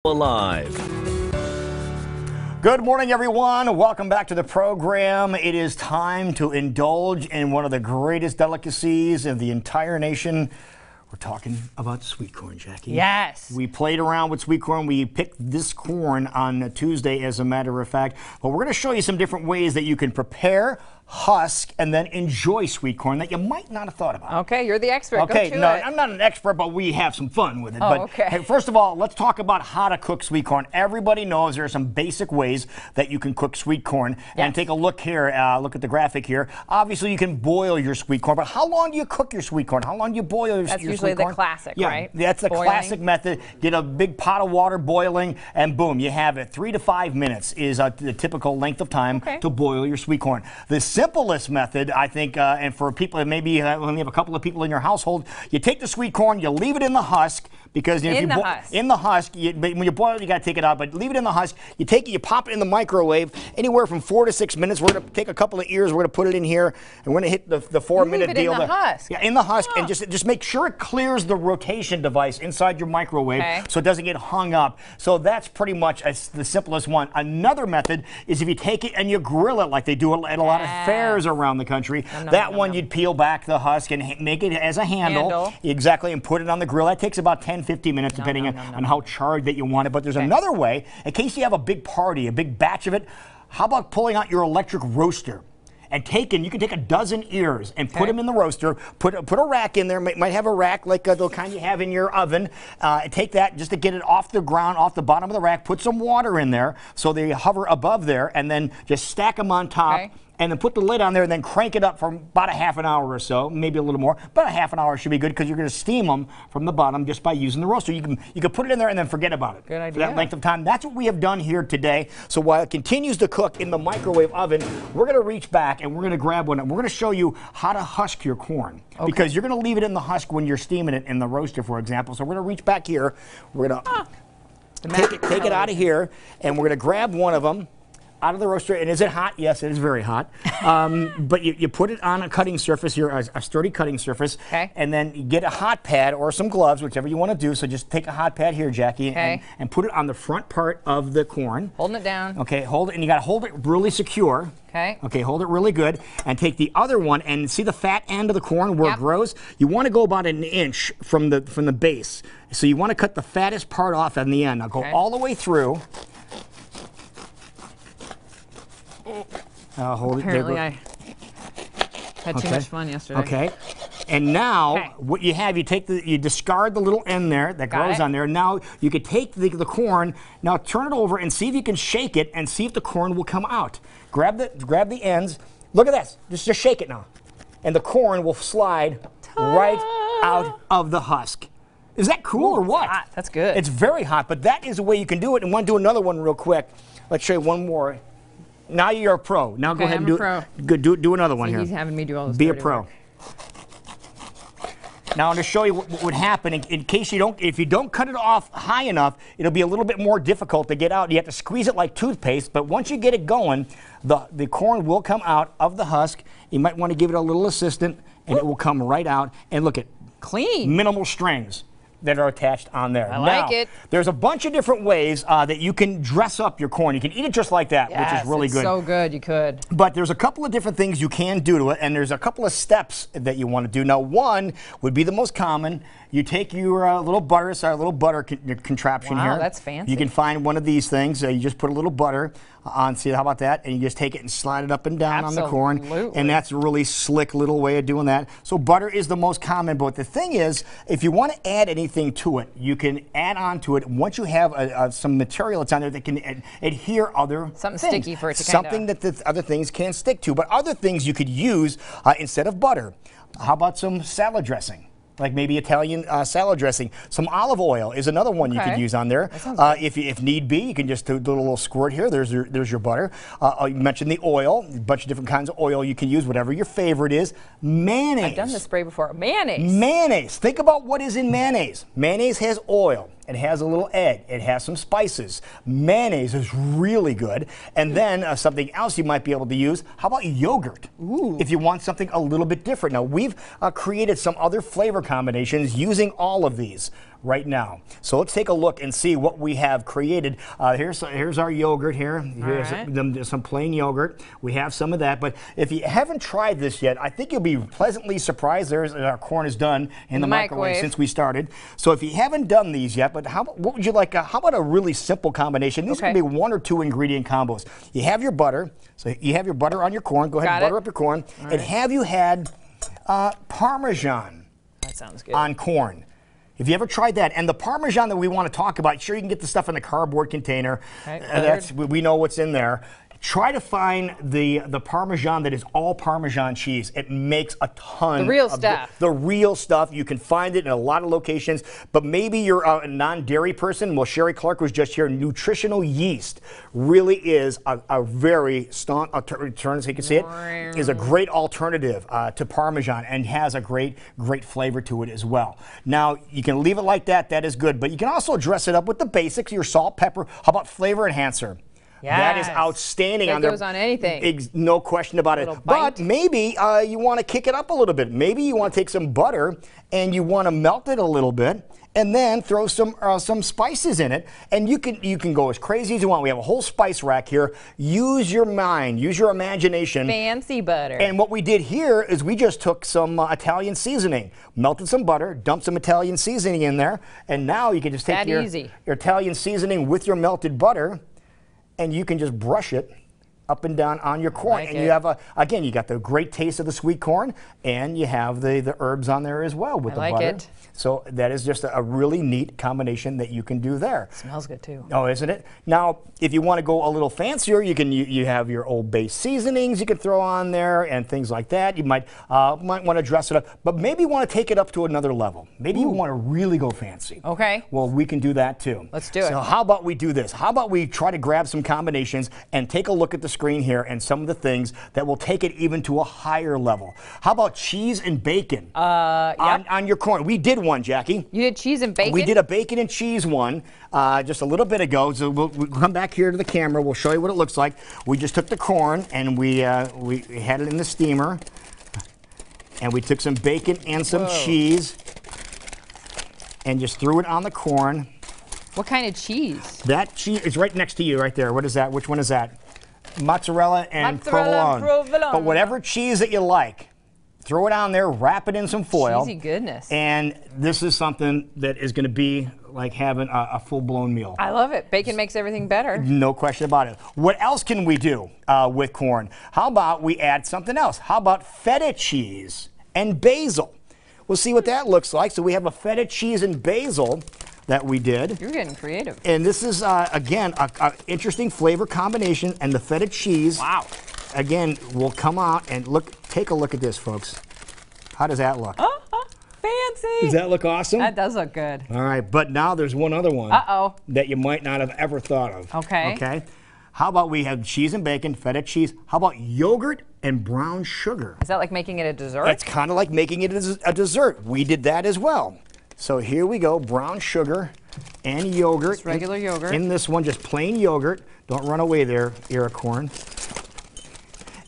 Alive. Good morning, everyone. Welcome back to the program. It is time to indulge in one of the greatest delicacies of the entire nation. We're talking about sweet corn, Jackie. Yes. We played around with sweet corn. We picked this corn on Tuesday, as a matter of fact. But we're going to show you some different ways that you can prepare, husk, and then enjoy sweet corn that you might not have thought about. Okay, you're the expert. Okay, Go to no, it. I'm not an expert, but we have some fun with it. Oh, but okay. Hey, first of all, let's talk about how to cook sweet corn. Everybody knows there are some basic ways that you can cook sweet corn. And Yes. take a look here, look at the graphic here. Obviously, you can boil your sweet corn, but how long do you cook your sweet corn? How long do you boil your That's your usually sweet the corn? classic, Yeah, right? that's the Boiling. classic method. Get a big pot of water boiling, and boom, you have it. 3 to 5 minutes is the typical length of time to boil your sweet corn. The simplest method, I think, and for people that maybe only have a couple of people in your household, you take the sweet corn, you leave it in the husk, because if In the husk. when you boil it, you got to take it out, but leave it in the husk. You take it, you pop it in the microwave, anywhere from 4 to 6 minutes. We're going to take a couple of ears, we're going to put it in here, and we're going to hit the 4-minute deal. In the husk. Yeah, in the husk, and just make sure it clears the rotation device inside your microwave, so it doesn't get hung up. So that's pretty much the simplest one. Another method is if you take it and you grill it like they do at a lot of fairs around the country. That one you'd peel back the husk and make it as a handle. Exactly, and put it on the grill. That takes about 10-15 minutes depending on how charred that you want it. But there's another way, in case you have a big party, a big batch of it. How about pulling out your electric roaster and you can take a dozen ears and put them in the roaster, put a rack in there, might have a rack like the kind you have in your oven. Take that just to get it off the ground, off the bottom of the rack, put some water in there so they hover above there, and then just stack them on top. And then put the lid on there and then crank it up for about a half an hour or so, maybe a little more. But a half an hour should be good because you're going to steam them from the bottom just by using the roaster. You can put it in there and then forget about it. Good idea. For that length of time. That's what we have done here today. So while it continues to cook in the microwave oven, we're going to reach back and we're going to grab one. And we're going to show you how to husk your corn. Because you're going to leave it in the husk when you're steaming it in the roaster, for example. So we're going to reach back here. We're going to take it out of here, and we're going to grab one of them out of the roaster. And is it hot? Yes, it is very hot. But you put it on a cutting surface here, a sturdy cutting surface, and then you get a hot pad or some gloves, whichever you want to do. So just take a hot pad here, Jackie, and put it on the front part of the corn. Holding it down. Okay, hold it, and you got to hold it really secure. Okay, hold it really good, and take the other one and see the fat end of the corn where it grows. You want to go about an inch from the base. So you want to cut the fattest part off on the end. Now go all the way through. Hold Apparently it. I had too much fun yesterday. Okay. And now what you have, you discard the little end there that grows on there. Now you could take the corn, now turn it over and see if you can shake it and see if the corn will come out. Grab the ends. Look at this. Just shake it now. And the corn will slide right out of the husk. Is that cool or what? Hot. That's good. It's very hot, but that is the way you can do it. And want to do another one real quick. Let's show you one more. Now you're a pro. Now go ahead and do another one here. He's having me do all this. Be a pro. Now, to show you what would happen in case if you don't cut it off high enough, it'll be a little bit more difficult to get out. You have to squeeze it like toothpaste, but once you get it going, the corn will come out of the husk. You might want to give it a little assistant, and it will come right out. And look at clean. Minimal strings that are attached on there. I like it. There's a bunch of different ways that you can dress up your corn. You can eat it just like that, which is really good. So good, you could. But there's a couple of different things you can do to it, and there's a couple of steps that you want to do. Now, one would be the most common. You take your little butter, it's our little butter contraption here. Wow, that's fancy. You can find one of these things. You just put a little butter on, see, how about that? And you just take it and slide it up and down on the corn. And that's a really slick little way of doing that. So butter is the most common, but the thing is, if you want to add anything to it, you can add on to it once you have some material that's on there that can adhere other something things. sticky for it to something that the other things can't stick to. But other things you could use instead of butter. How about some salad dressing? Like maybe Italian salad dressing. Some olive oil is another one you could use on there. If need be, you can just do a little squirt here. There's your butter. You mentioned the oil, a bunch of different kinds of oil you can use, whatever your favorite is. Mayonnaise. I've done this spray before. Mayonnaise. Mayonnaise. Think about what is in mayonnaise. Mayonnaise has oil. It has a little egg. It has some spices. Mayonnaise is really good. And then something else you might be able to use, how about yogurt? Ooh. If you want something a little bit different. Now, we've created some other flavor combinations using all of these. right now. So let's take a look and see what we have created. Here's our yogurt here. Here's some plain yogurt. We have some of that. But if you haven't tried this yet, I think you'll be pleasantly surprised. Our corn is done in the microwave since we started. So if you haven't done these yet, but what would you like? How about a really simple combination? These can be 1 or 2 ingredient combos. You have your butter. So you have your butter on your corn. Go ahead and butter up your corn. And have you had Parmesan? That sounds good. On corn. If you ever tried that, and the Parmesan that we want to talk about, sure, you can get the stuff in a cardboard container. We know what's in there. Try to find the Parmesan that is all Parmesan cheese. It makes a ton. The real stuff. The real stuff. You can find it in a lot of locations, but maybe you're a non-dairy person. Well, Sherry Clark was just here. Nutritional yeast really is a very strong, turn so you can see it, is a great alternative to Parmesan and has a great flavor to it as well. Now, you can leave it like that. That is good, but you can also dress it up with the basics, your salt, pepper. How about flavor enhancer? Yes. That is outstanding. That goes on anything. No question about it. But maybe you want to kick it up a little bit. Maybe you want to take some butter and you want to melt it a little bit and then throw some spices in it. And you can go as crazy as you want. We have a whole spice rack here. Use your mind. Use your imagination. Fancy butter. And what we did here is we just took some Italian seasoning, melted some butter, dumped some Italian seasoning in there, and now you can just take your Italian seasoning with your melted butter, and you can just brush it up and down on your corn. And you have again, you got the great taste of the sweet corn, and you have the herbs on there as well with the butter. So that is just a really neat combination that you can do there. Smells good too. Oh, isn't it? Now, if you want to go a little fancier, you have your old base seasonings you can throw on there and things like that. You might want to dress it up, but maybe you want to take it up to another level. Maybe you want to really go fancy. Okay. Well, we can do that too. Let's do it. So how about we do this? How about we try to grab some combinations and take a look at the screen here and some of the things that will take it even to a higher level. How about cheese and bacon on your corn? We did one, Jackie. You did cheese and bacon? We did a bacon and cheese one just a little bit ago. So we'll come back here to the camera. We'll show you what it looks like. We just took the corn and we had it in the steamer. And we took some bacon and some cheese and just threw it on the corn. What kind of cheese? That cheese is right next to you right there. What is that? Which one is that? Mozzarella and provolone. But whatever cheese that you like, throw it on there, wrap it in some foil. Cheesy goodness. And this is something that is going to be like having a full-blown meal. I love it. Bacon makes everything better. No question about it. What else can we do with corn? How about we add something else? How about feta cheese and basil? We'll see what that looks like. So we have a feta cheese and basil that we did. You're getting creative. And this is, again, an interesting flavor combination. And the feta cheese, again, will come out and take a look at this, folks. How does that look? Fancy. Does that look awesome? That does look good. All right, but now there's one other one that you might not have ever thought of. Okay. How about we have cheese and bacon, feta cheese? How about yogurt and brown sugar? Is that like making it a dessert? It's kind of like making it a dessert. We did that as well. So here we go, brown sugar and yogurt. Just regular yogurt. In this one, just plain yogurt. Don't run away there, ear corn.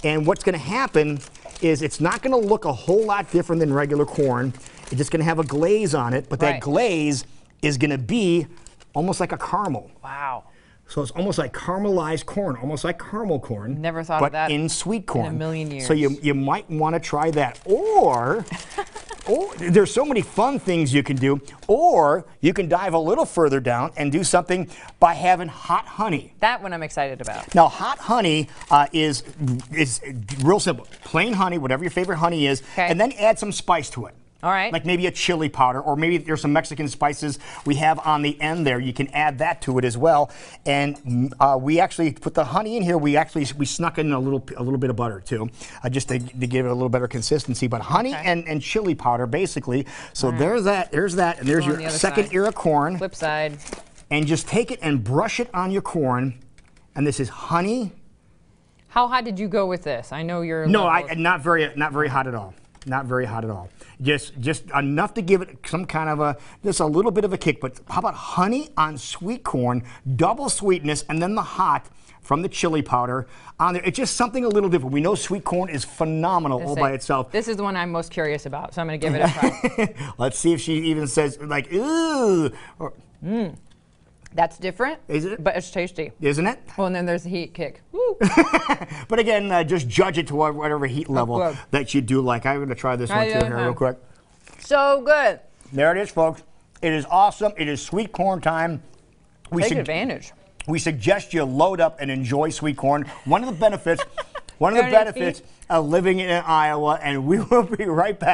And what's going to happen is it's not going to look a whole lot different than regular corn. It's just going to have a glaze on it, but that glaze is going to be almost like a caramel. Wow. So it's almost like caramelized corn, almost like caramel corn. Never thought of that. But in sweet corn. In a million years. So you might want to try that. Or there's so many fun things you can do. Or you can dive a little further down and do something by having hot honey. That one I'm excited about. Now, hot honey is real simple. Plain honey, whatever your favorite honey is, and then add some spice to it. All right. Like maybe a chili powder, or maybe there's some Mexican spices we have on the end there. You can add that to it as well. And we actually put the honey in here. We snuck in a little bit of butter too, just to give it a little better consistency. But honey and chili powder, basically. So there's that, and there's your second ear of corn. Flip side. And just take it and brush it on your corn. And this is honey. How hot did you go with this? I know you're not very hot at all. Not very hot at all. Just enough to give it some kind of just a little bit of a kick. But how about honey on sweet corn, double sweetness, and then the hot from the chili powder on there. It's just something a little different. We know sweet corn is phenomenal all by itself. This is the one I'm most curious about, so I'm going to give it a try. Let's see if she even says, like, ooh. That's different. Is it? But it's tasty. Isn't it? Well, and then there's the heat kick. Woo. But again, just judge it to whatever heat level that you do like. I'm going to try this one too here real quick. So good. There it is, folks. It is awesome. It is sweet corn time. Take advantage. We suggest you load up and enjoy sweet corn. One of the benefits of living in Iowa, and we will be right back.